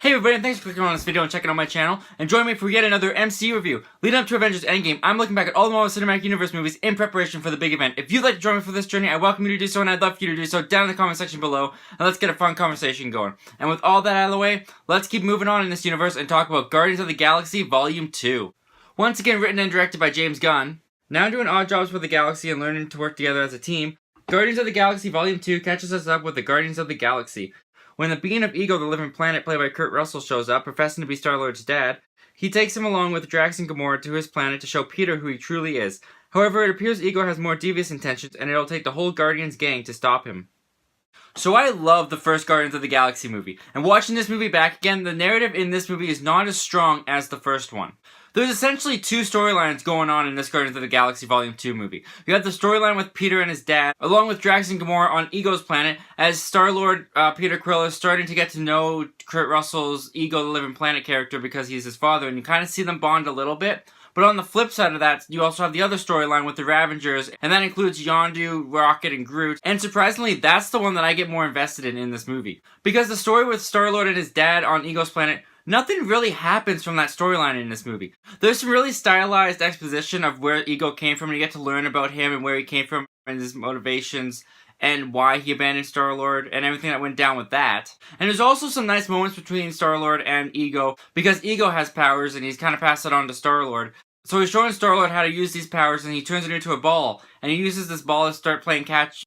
Hey everybody, and thanks for clicking on this video and checking out my channel, and join me for yet another MCU review. Leading up to Avengers Endgame, I'm looking back at all the Marvel Cinematic Universe movies in preparation for the big event. If you'd like to join me for this journey, I welcome you to do so, and I'd love for you to do so down in the comment section below, and let's get a fun conversation going. And with all that out of the way, let's keep moving on in this universe and talk about Guardians of the Galaxy Volume 2. Once again written and directed by James Gunn. Now doing odd jobs for the galaxy and learning to work together as a team, Guardians of the Galaxy Volume 2 catches us up with the Guardians of the Galaxy. When the being of Ego, the living planet, played by Kurt Russell, shows up, professing to be StarLord's dad, he takes him along with Drax and Gamora to his planet to show Peter who he truly is. However, it appears Ego has more devious intentions, and it'll take the whole Guardians gang to stop him. So I love the first Guardians of the Galaxy movie, and watching this movie back again, the narrative in this movie is not as strong as the first one. There's essentially two storylines going on in this Guardians of the Galaxy Volume 2 movie. You have the storyline with Peter and his dad, along with Drax and Gamora on Ego's planet, as StarLord Peter Quill is starting to get to know Kurt Russell's Ego, the living planet character, because he's his father, and you kind of see them bond a little bit. But on the flip side of that, you also have the other storyline with the Ravengers, and that includes Yondu, Rocket, and Groot. And surprisingly, that's the one that I get more invested in this movie. Because the story with StarLord and his dad on Ego's planet, nothing really happens from that storyline in this movie. There's some really stylized exposition of where Ego came from, and you get to learn about him and where he came from and his motivations and why he abandoned StarLord and everything that went down with that. And there's also some nice moments between StarLord and Ego, because Ego has powers and he's kind of passed it on to StarLord. So he's showing StarLord how to use these powers, and he turns it into a ball, and he uses this ball to start playing catch.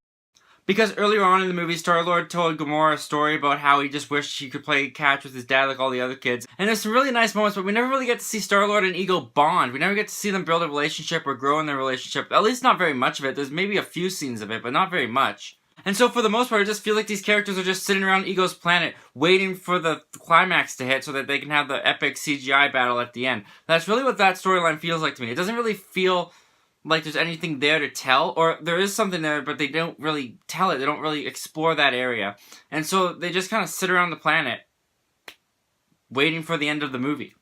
Because earlier on in the movie, StarLord told Gamora a story about how he just wished he could play catch with his dad like all the other kids. And there's some really nice moments, but we never really get to see StarLord and Ego bond. We never get to see them build a relationship or grow in their relationship. At least not very much of it. There's maybe a few scenes of it, but not very much. And so for the most part, I just feel like these characters are just sitting around Ego's planet, waiting for the climax to hit so that they can have the epic CGI battle at the end. That's really what that storyline feels like to me. It doesn't really feel like there's anything there to tell, or there is something there, but they don't really tell it. They don't really explore that area. And so they just kind of sit around the planet, waiting for the end of the movie.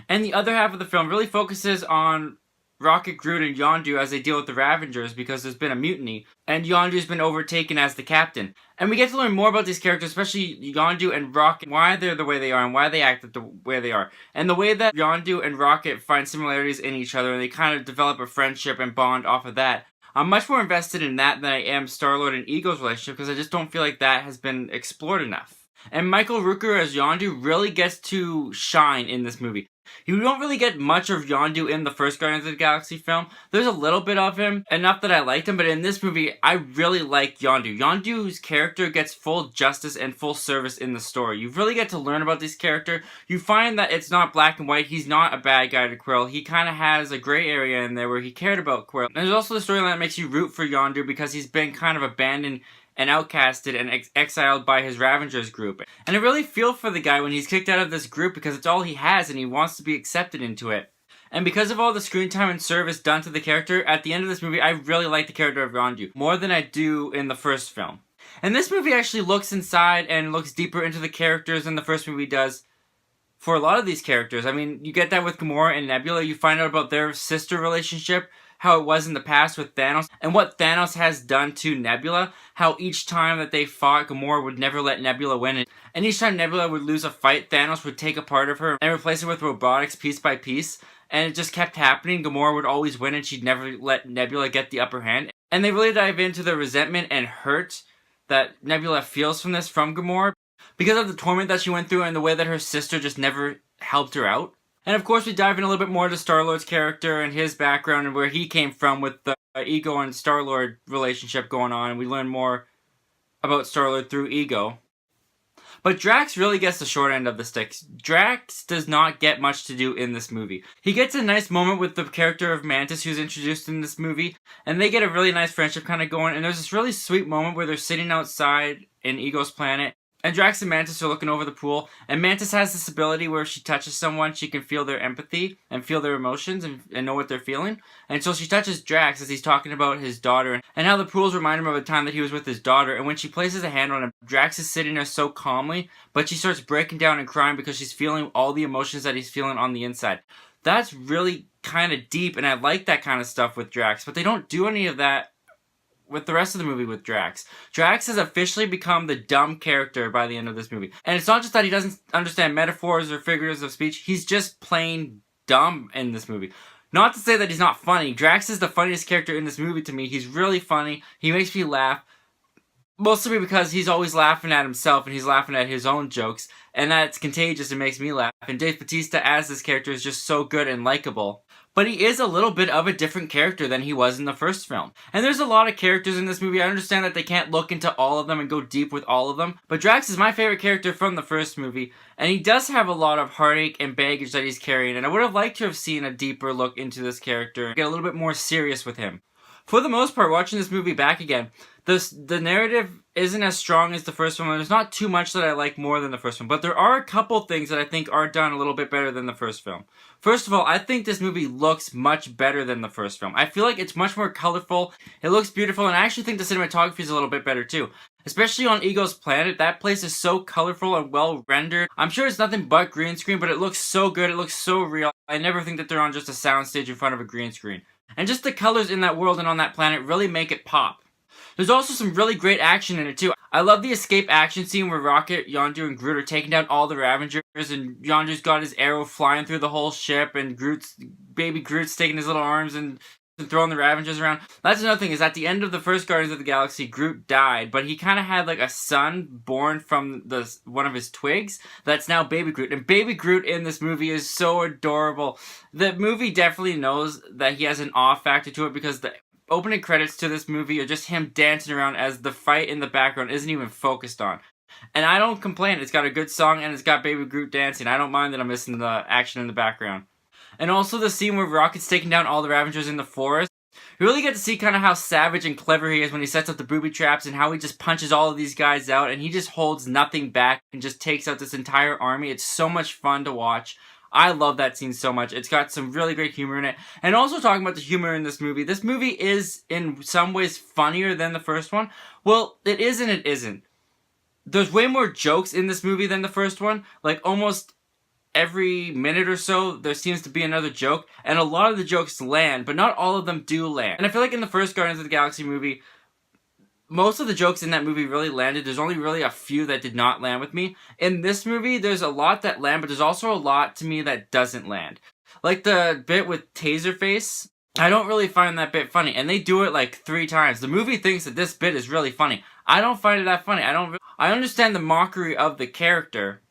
And the other half of the film really focuses on Rocket, Groot, and Yondu as they deal with the Ravengers, because there's been a mutiny, and Yondu's been overtaken as the captain. And we get to learn more about these characters, especially Yondu and Rocket, why they're the way they are and why they act the way they are. And the way that Yondu and Rocket find similarities in each other, and they kind of develop a friendship and bond off of that. I'm much more invested in that than I am StarLord and Ego's relationship, because I just don't feel like that has been explored enough. And Michael Rooker as Yondu really gets to shine in this movie. You don't really get much of Yondu in the first Guardians of the Galaxy film. There's a little bit of him, enough that I liked him, but in this movie, I really like Yondu. Yondu's character gets full justice and full service in the story. You really get to learn about this character. You find that it's not black and white. He's not a bad guy to Quill. He kind of has a gray area in there where he cared about Quill. And there's also the storyline that makes you root for Yondu, because he's been kind of abandoned and outcasted and exiled by his Ravengers group. And I really feel for the guy when he's kicked out of this group, because it's all he has and he wants to be accepted into it. And because of all the screen time and service done to the character, at the end of this movie, I really like the character of Yondu more than I do in the first film. And this movie actually looks inside and looks deeper into the characters than the first movie does for a lot of these characters. I mean, you get that with Gamora and Nebula. You find out about their sister relationship, how it was in the past with Thanos, and what Thanos has done to Nebula, how each time that they fought, Gamora would never let Nebula win, and each time Nebula would lose a fight, Thanos would take a part of her and replace her with robotics piece by piece, and it just kept happening. Gamora would always win, and she'd never let Nebula get the upper hand. And they really dive into the resentment and hurt that Nebula feels from this, from Gamora, because of the torment that she went through and the way that her sister just never helped her out. And of course, we dive in a little bit more to StarLord's character and his background and where he came from with the Ego and StarLord relationship going on. And we learn more about StarLord through Ego. But Drax really gets the short end of the stick. Drax does not get much to do in this movie. He gets a nice moment with the character of Mantis, who's introduced in this movie. And they get a really nice friendship kind of going. And there's this really sweet moment where they're sitting outside in Ego's planet, and Drax and Mantis are looking over the pool, and Mantis has this ability where if she touches someone, she can feel their empathy and feel their emotions and know what they're feeling. And so she touches Drax as he's talking about his daughter and how the pools remind him of the time that he was with his daughter. And when she places a hand on him, Drax is sitting there so calmly, but she starts breaking down and crying because she's feeling all the emotions that he's feeling on the inside. That's really kind of deep, and I like that kind of stuff with Drax, but they don't do any of that with the rest of the movie with Drax. Drax has officially become the dumb character by the end of this movie. And it's not just that he doesn't understand metaphors or figures of speech, he's just plain dumb in this movie. Not to say that he's not funny. Drax is the funniest character in this movie to me. He's really funny. He makes me laugh. Mostly because he's always laughing at himself and he's laughing at his own jokes. And that's contagious and makes me laugh. And Dave Bautista as this character is just so good and likable. But he is a little bit of a different character than he was in the first film. And there's a lot of characters in this movie. I understand that they can't look into all of them and go deep with all of them. But Drax is my favorite character from the first movie. And he does have a lot of heartache and baggage that he's carrying. And I would have liked to have seen a deeper look into this character and get a little bit more serious with him. For the most part, watching this movie back again, the narrative isn't as strong as the first one. There's not too much that I like more than the first one, but there are a couple things that I think are done a little bit better than the first film. First of all, I think this movie looks much better than the first film. I feel like it's much more colorful, it looks beautiful, and I actually think the cinematography is a little bit better too. Especially on Ego's planet, that place is so colorful and well rendered. I'm sure it's nothing but green screen, but it looks so good, it looks so real. I never think that they're on just a soundstage in front of a green screen. And just the colors in that world and on that planet really make it pop. There's also some really great action in it too. I love the escape action scene where Rocket, Yondu, and Groot are taking down all the Ravengers, and Yondu's got his arrow flying through the whole ship, and baby Groot's taking his little arms and throwing the Ravengers around. That's another thing, is at the end of the first Guardians of the Galaxy, Groot died, but he kind of had like a son born from one of his twigs that's now baby Groot. And baby Groot in this movie is so adorable. The movie definitely knows that he has an awe factor to it, because the opening credits to this movie are just him dancing around as the fight in the background isn't even focused on. And I don't complain. It's got a good song and it's got baby Groot dancing. I don't mind that I'm missing the action in the background. And also the scene where Rocket's taking down all the Ravengers in the forest. You really get to see kind of how savage and clever he is when he sets up the booby traps, and how he just punches all of these guys out and he just holds nothing back and just takes out this entire army. It's so much fun to watch. I love that scene so much. It's got some really great humor in it. And also talking about the humor in this movie is in some ways funnier than the first one. Well, it is and it isn't. There's way more jokes in this movie than the first one. Like almost every minute or so, there seems to be another joke. And a lot of the jokes land, but not all of them do land. And I feel like in the first Guardians of the Galaxy movie, most of the jokes in that movie really landed. There's only really a few that did not land with me. In this movie, there's a lot that land, but there's also a lot to me that doesn't land. Like the bit with Taserface, I don't really find that bit funny. And they do it like 3 times. The movie thinks that this bit is really funny. I don't find it that funny. I understand the mockery of the character,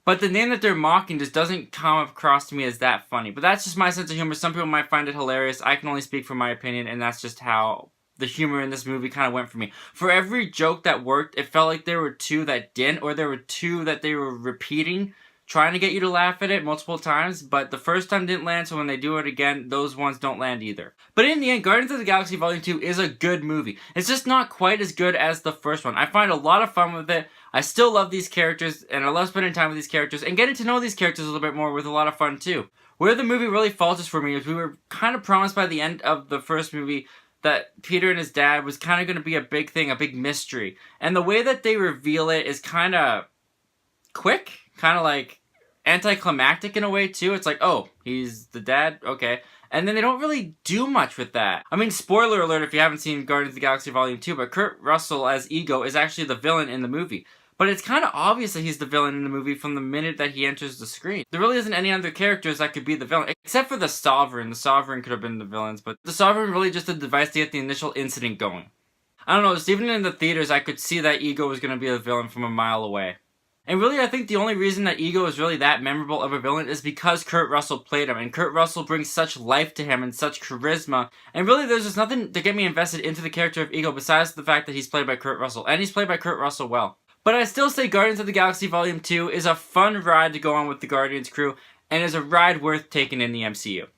but the name that they're mocking just doesn't come across to me as that funny. But that's just my sense of humor. Some people might find it hilarious. I can only speak from my opinion, and that's just how the humor in this movie kind of went for me. For every joke that worked, it felt like there were 2 that didn't, or there were 2 that they were repeating, trying to get you to laugh at it multiple times, but the first time didn't land, so when they do it again, those ones don't land either. But in the end, Guardians of the Galaxy Volume 2 is a good movie. It's just not quite as good as the first one. I find a lot of fun with it. I still love these characters, and I love spending time with these characters, and getting to know these characters a little bit more with a lot of fun too. Where the movie really falters for me is we were kind of promised by the end of the first movie that Peter and his dad was kind of going to be a big thing, a big mystery. And the way that they reveal it is kind of quick, kind of like anticlimactic in a way too. It's like, oh, he's the dad? Okay. And then they don't really do much with that. I mean, spoiler alert if you haven't seen Guardians of the Galaxy Volume 2, but Kurt Russell as Ego is actually the villain in the movie. But it's kind of obvious that he's the villain in the movie from the minute that he enters the screen. There really isn't any other characters that could be the villain, except for the Sovereign. The Sovereign could have been the villains, but the Sovereign really just a device to get the initial incident going. I don't know, just even in the theaters, I could see that Ego was going to be the villain from a mile away. And really, I think the only reason that Ego is really that memorable of a villain is because Kurt Russell played him, and Kurt Russell brings such life to him and such charisma. And really, there's just nothing to get me invested into the character of Ego besides the fact that he's played by Kurt Russell, and he's played by Kurt Russell well. But I still say Guardians of the Galaxy Volume 2 is a fun ride to go on with the Guardians crew, and is a ride worth taking in the MCU.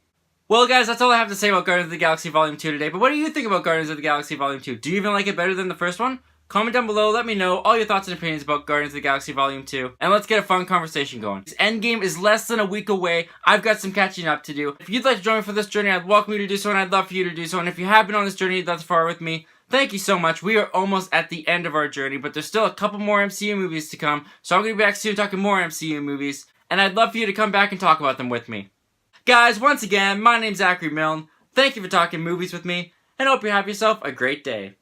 Well guys, that's all I have to say about Guardians of the Galaxy Volume 2 today, but what do you think about Guardians of the Galaxy Volume 2? Do you even like it better than the first one? Comment down below, let me know all your thoughts and opinions about Guardians of the Galaxy Volume 2, and let's get a fun conversation going. Endgame is less than a week away. I've got some catching up to do. If you'd like to join me for this journey, I'd welcome you to do so, and I'd love for you to do so, and if you have been on this journey thus far with me, thank you so much. We are almost at the end of our journey, but there's still a couple more MCU movies to come, so I'm going to be back soon talking more MCU movies, and I'd love for you to come back and talk about them with me. Guys, once again, my name's Zachary Milne. Thank you for talking movies with me, and I hope you have yourself a great day.